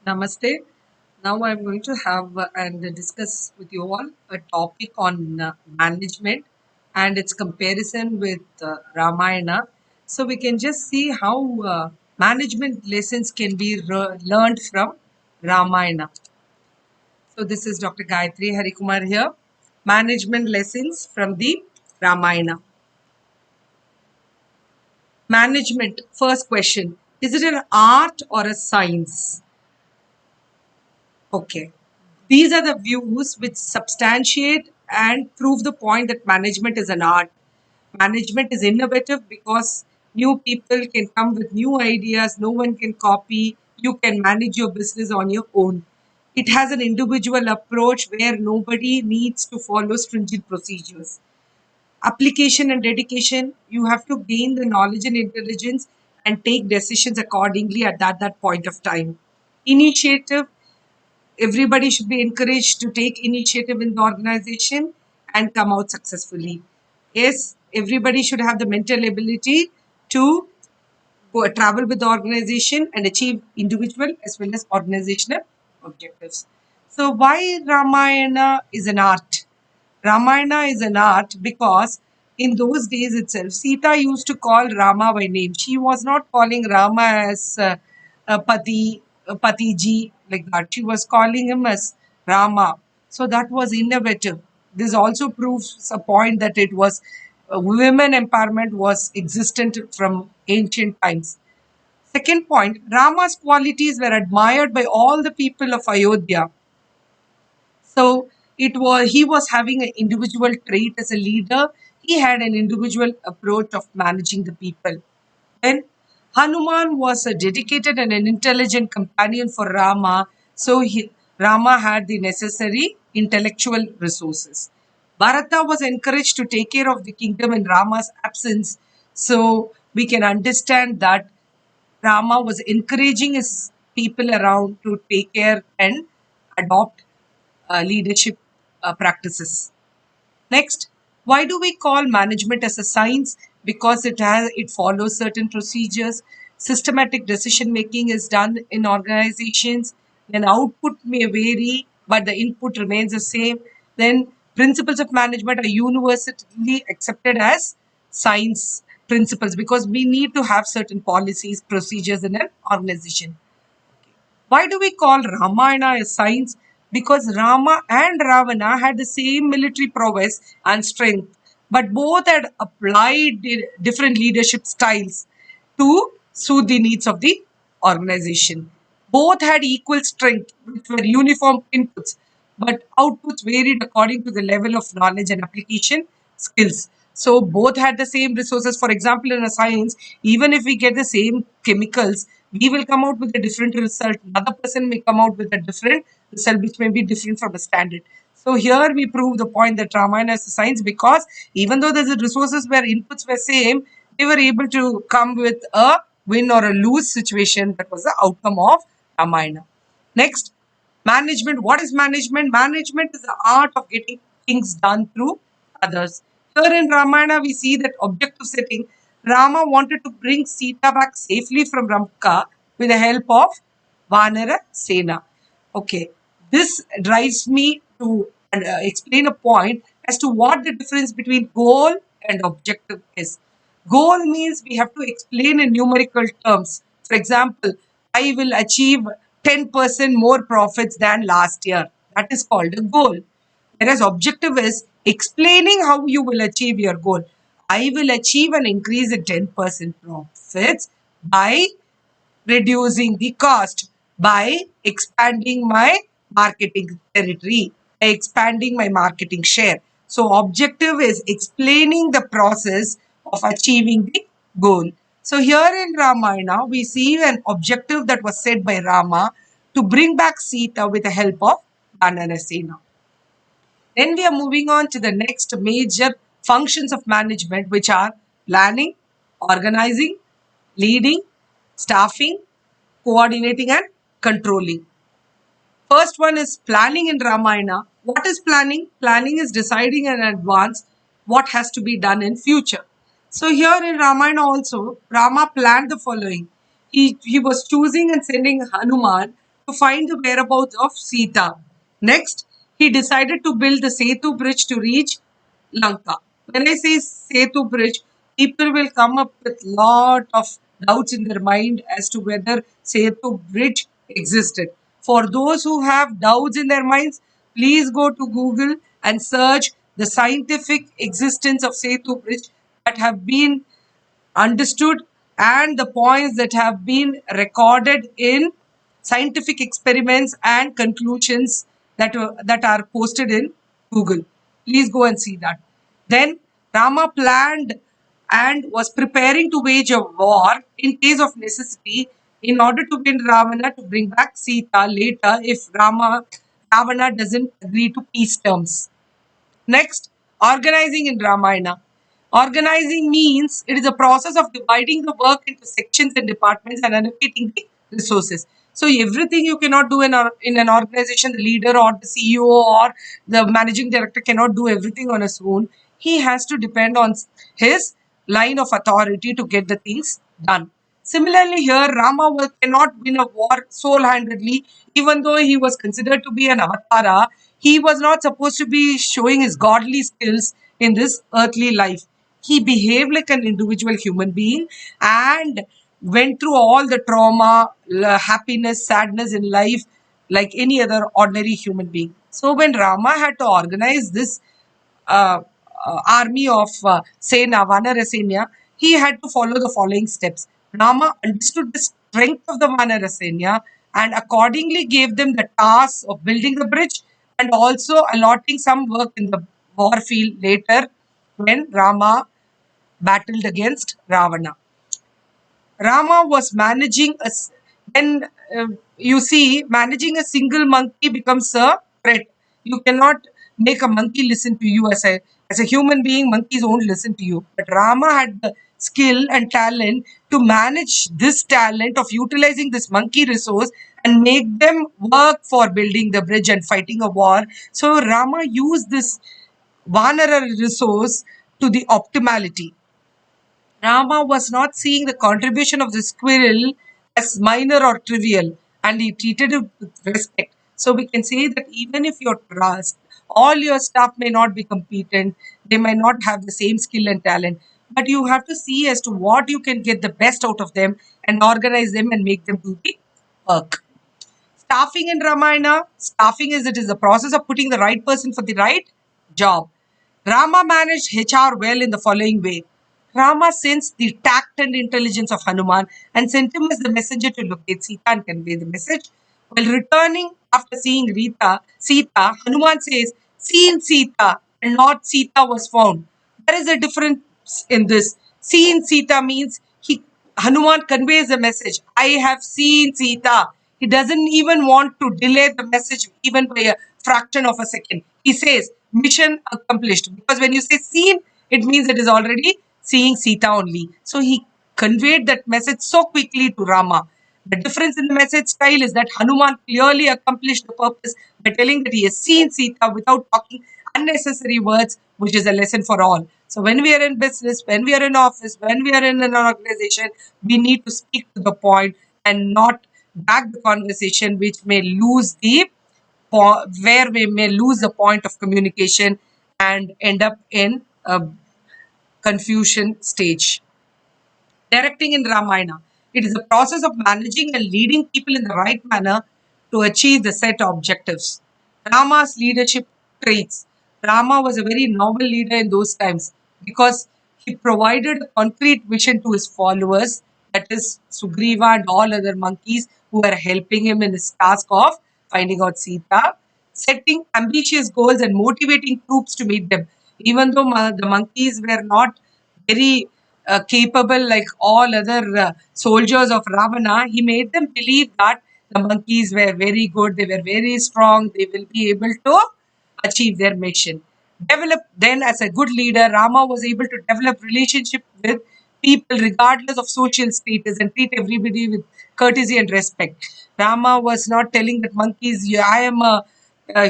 Namaste. Now I'm going to have and discuss with you all a topic on management and its comparison with Ramayana. So we can just see how management lessons can be learned from Ramayana. So this is Dr. Gayatri Harikumar here. Management lessons from the Ramayana. Management, first question. Is it an art or a science? Okay. These are the views which substantiate and prove the point that management is an art. Management is innovative because new people can come with new ideas, no one can copy. You can manage your business on your own. It has an individual approach where nobody needs to follow stringent procedures. Application and dedication, you have to gain the knowledge and intelligence and take decisions accordingly at that point of time. Initiative, everybody should be encouraged to take initiative in the organization and come out successfully. Yes, everybody should have the mental ability to travel with the organization and achieve individual as well as organizational objectives. So, why Ramayana is an art? Ramayana is an art because in those days itself, Sita used to call Rama by name. She was not calling Rama as Patiji, like that. She was calling him as Rama. So that was innovative. This also proves a point that it was women empowerment was existent from ancient times. Second point, Rama's qualities were admired by all the people of Ayodhya. So it was he was having an individual trait as a leader. He had an individual approach of managing the people. Then Hanuman was a dedicated and an intelligent companion for Rama. So Rama had the necessary intellectual resources. Bharata was encouraged to take care of the kingdom in Rama's absence. So we can understand that Rama was encouraging his people around to take care and adopt leadership practices. Next, why do we call management as a science? Because it follows certain procedures. Systematic decision making is done in organizations. Then output may vary, but the input remains the same. Then principles of management are universally accepted as science principles because we need to have certain policies, procedures in an organization. Why do we call Ramayana a science? Because Rama and Ravana had the same military prowess and strength, but both had applied different leadership styles to suit the needs of the organization. Both had equal strength, which were uniform inputs, but outputs varied according to the level of knowledge and application skills. So both had the same resources. For example, in a science, even if we get the same chemicals, we will come out with a different result. Another person may come out with a different result, which may be different from a standard. So here we prove the point that Ramayana is a science because even though the resources where inputs were same, they were able to come with a win or a lose situation. That was the outcome of Ramayana. Next, management. What is management? Management is the art of getting things done through others. Here in Ramayana, we see that objective setting. Rama wanted to bring Sita back safely from Ramka with the help of Vanara Sena. Okay, this drives me to explain a point as to what the difference between goal and objective is. Goal means we have to explain in numerical terms. For example, I will achieve 10% more profits than last year. That is called a goal. Whereas objective is explaining how you will achieve your goal. I will achieve an increase in 10% profits by reducing the cost, by expanding my marketing territory, by expanding my marketing share. So, objective is explaining the process of achieving the goal. So, here in Ramayana, we see an objective that was set by Rama to bring back Sita with the help of Vanarasena. Then we are moving on to the next major functions of management, which are planning, organizing, leading, staffing, coordinating, and controlling. First one is planning in Ramayana. What is planning? Planning is deciding in advance what has to be done in future. So here in Ramayana also, Rama planned the following. He was choosing and sending Hanuman to find the whereabouts of Sita. Next, he decided to build the Setu bridge to reach Lanka. When I say Setu bridge, people will come up with lot of doubts in their mind as to whether Setu bridge existed. For those who have doubts in their minds, please go to Google and search the scientific existence of Setu bridge that have been understood and the points that have been recorded in scientific experiments and conclusions that are posted in Google. Please go and see that. Then Rama planned and was preparing to wage a war in case of necessity in order to win Ravana to bring back Sita later if Ravana doesn't agree to peace terms. Next, organizing in Ramayana. Organizing means it is a process of dividing the work into sections and departments and allocating the resources. So everything you cannot do in an organization, the leader or the CEO or the managing director cannot do everything on his own. He has to depend on his line of authority to get the things done. Similarly, here cannot win a war sole-handedly, even though he was considered to be an avatara. He was not supposed to be showing his godly skills in this earthly life. He behaved like an individual human being and went through all the trauma, happiness, sadness in life like any other ordinary human being. So when Rama had to organize this uh, army of Sena, Vanarasena, he had to follow the following steps. Rama understood the strength of the Vanarasena and accordingly gave them the task of building the bridge and also allotting some work in the war field later when Rama battled against Ravana. Rama was managing when you see managing a single monkey becomes a threat. You cannot make a monkey listen to you as a human being. Monkeys won't listen to you. But Rama had the skill and talent to manage this talent of utilizing this monkey resource and make them work for building the bridge and fighting a war. So Rama used this Vanara resource to the optimality. Rama was not seeing the contribution of the squirrel as minor or trivial, and he treated it with respect. So we can say that even if your trust, all your staff may not be competent, they may not have the same skill and talent, but you have to see as to what you can get the best out of them and organize them and make them do the work. Staffing in Ramayana, staffing is it is the process of putting the right person for the right job. Rama managed HR well in the following way. Rama sensed the tact and intelligence of Hanuman and sent him as the messenger to locate Sita and convey the message. While returning after seeing Sita, Hanuman says, "Seen Sita," and not Sita was found. There is a difference in this. Seen Sita means Hanuman conveys a message. I have seen Sita. He doesn't even want to delay the message even by a fraction of a second. He says, mission accomplished. Because when you say seen, it means it is already seeing Sita only. So he conveyed that message so quickly to Rama. The difference in the message style is that Hanuman clearly accomplished the purpose by telling that he has seen Sita without talking unnecessary words, which is a lesson for all. So when we are in business, when we are in office, when we are in an organization, we need to speak to the point and not back the conversation, which may lose the where we may lose the point of communication and end up in a confusion stage. Directing in Ramayana. It is a process of managing and leading people in the right manner to achieve the set objectives. Rama's leadership traits. Rama was a very noble leader in those times because he provided a concrete vision to his followers, that is, Sugriva and all other monkeys who were helping him in his task of finding out Sita, setting ambitious goals and motivating troops to meet them. Even though the monkeys were not very capable like all other soldiers of Ravana, he made them believe that the monkeys were very good, they were very strong, they will be able to achieve their mission. Develop then as a good leader, Rama was able to develop relationship with people regardless of social status and treat everybody with courtesy and respect. Rama was not telling that monkeys, I am a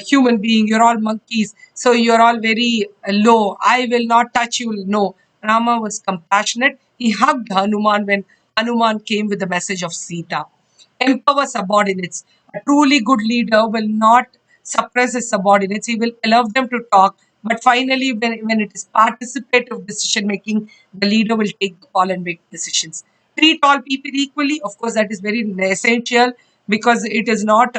human being, you're all monkeys, so you're all very low. I will not touch you. No, Rama was compassionate. He hugged Hanuman when Hanuman came with the message of Sita. empower subordinates. A truly good leader will not suppress his subordinates, he will allow them to talk. But finally, when it is participative decision making, the leader will take the call and make decisions. Treat all people equally. Of course, that is very essential, because it is not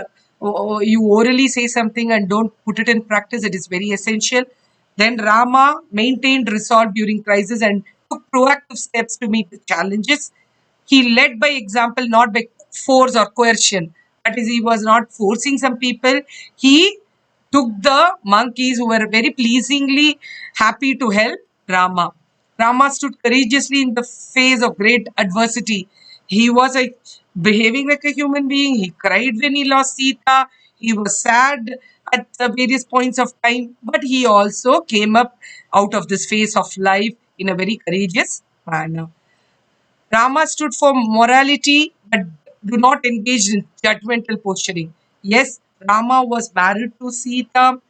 you orally say something and don't put it in practice. It is very essential. Then Rama maintained resolve during crisis and took proactive steps to meet the challenges. He led by example, not by force or coercion. That is, he was not forcing some people. He took the monkeys who were very pleasingly happy to help Rama. Rama stood courageously in the face of great adversity. He was behaving like a human being. He cried when he lost Sita. He was sad at various points of time, but he also came up out of this phase of life in a very courageous manner. Rama stood for morality but do not engage in judgmental posturing. Yes, Rama was married to Sita.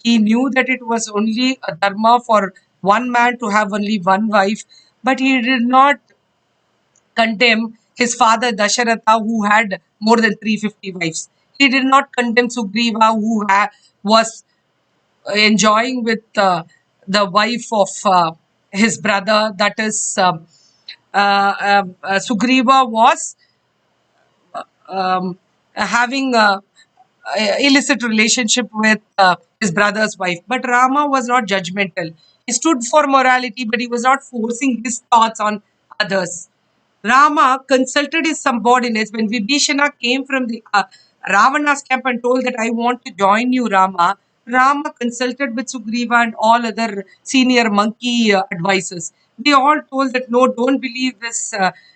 He knew that it was only a dharma for one man to have only one wife, but he did not condemn his father Dasharatha, who had more than 350 wives. He did not condemn Sugriva, who was enjoying with the wife of his brother, that is Sugriva was having a illicit relationship with his brother's wife. But Rama was not judgmental. He stood for morality, but he was not forcing his thoughts on others. Rama consulted his subordinates when Vibhishana came from the Ravana's camp and told that I want to join you, Rama. Rama consulted with Sugriva and all other senior monkey advisors. They all told that no, don't believe this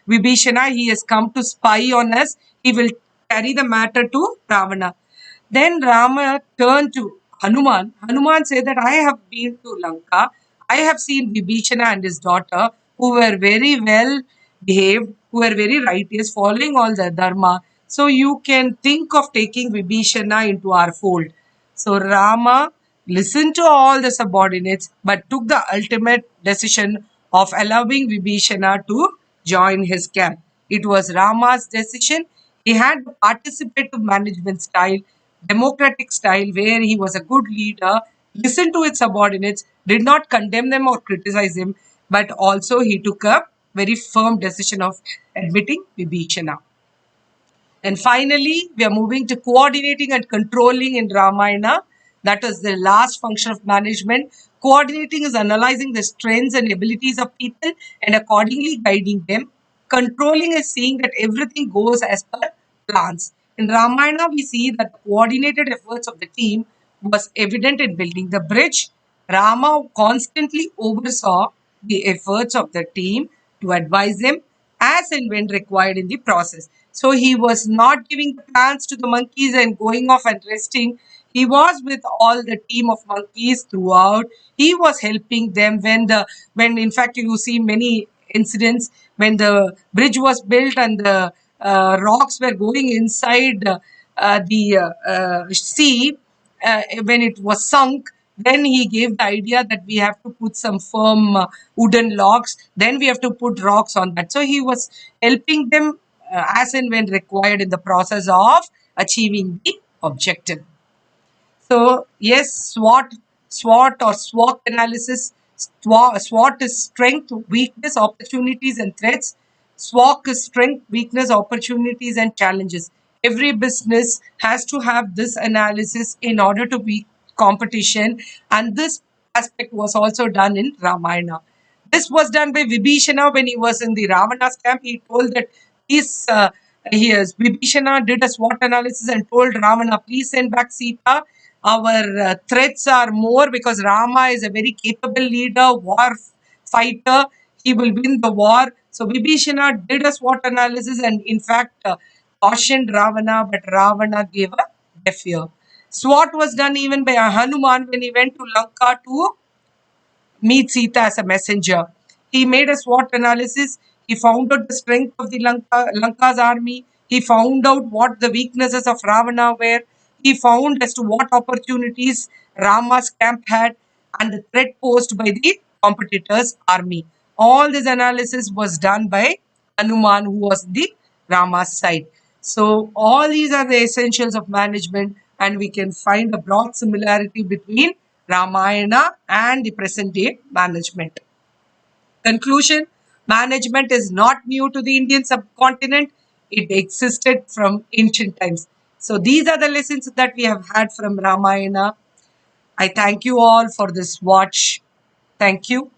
Vibhishana. He has come to spy on us. He will carry the matter to Ravana. Then Rama turned to Hanuman. Hanuman said that I have been to Lanka. I have seen Vibhishana and his daughter, who were very well behaved, who were very righteous, following all the dharma. So you can think of taking Vibhishana into our fold. So Rama listened to all the subordinates, but took the ultimate decision of allowing Vibhishana to join his camp. It was Rama's decision. He had the participative management style, democratic style, where he was a good leader, listened to his subordinates, did not condemn them or criticize him, but also he took a very firm decision of admitting Vibhishana. And finally, we are moving to coordinating and controlling in Ramayana. That is the last function of management. Coordinating is analyzing the strengths and abilities of people and accordingly guiding them. Controlling is seeing that everything goes as per plans. In Ramayana, we see that the coordinated efforts of the team was evident in building the bridge. Rama constantly oversaw the efforts of the team to advise them as and when required in the process. So he was not giving the plans to the monkeys and going off and resting. He was with all the team of monkeys throughout. He was helping them when in fact you see many incidents when the bridge was built and the rocks were going inside the sea when it was sunk. Then he gave the idea that we have to put some firm wooden logs, then we have to put rocks on that. So he was helping them as and when required in the process of achieving the objective. So yes, SWOT or SWOT analysis. SWOT is strength, weakness, opportunities, and threats. SWOT is strength, weakness, opportunities, and challenges. Every business has to have this analysis in order to be competition, and this aspect was also done in Ramayana. This was done by Vibhishana when he was in the Ravana's camp. He told that his Vibhishana did a SWOT analysis and told Ravana, please send back Sita. Our threats are more because Rama is a very capable leader, war fighter. He will win the war. So Vibhishana did a SWOT analysis and in fact cautioned Ravana, but Ravana gave a deaf ear. SWOT was done even by Hanuman when he went to Lanka to meet Sita as a messenger. He made a SWOT analysis. He found out the strength of the Lanka's army. He found out what the weaknesses of Ravana were. He found as to what opportunities Rama's camp had and the threat posed by the competitors' army. All this analysis was done by Hanuman, who was the Rama's side. So all these are the essentials of management, and we can find a broad similarity between Ramayana and the present day management. Conclusion: management is not new to the Indian subcontinent, it existed from ancient times. So these are the lessons that we have had from Ramayana. I thank you all for this watch. Thank you.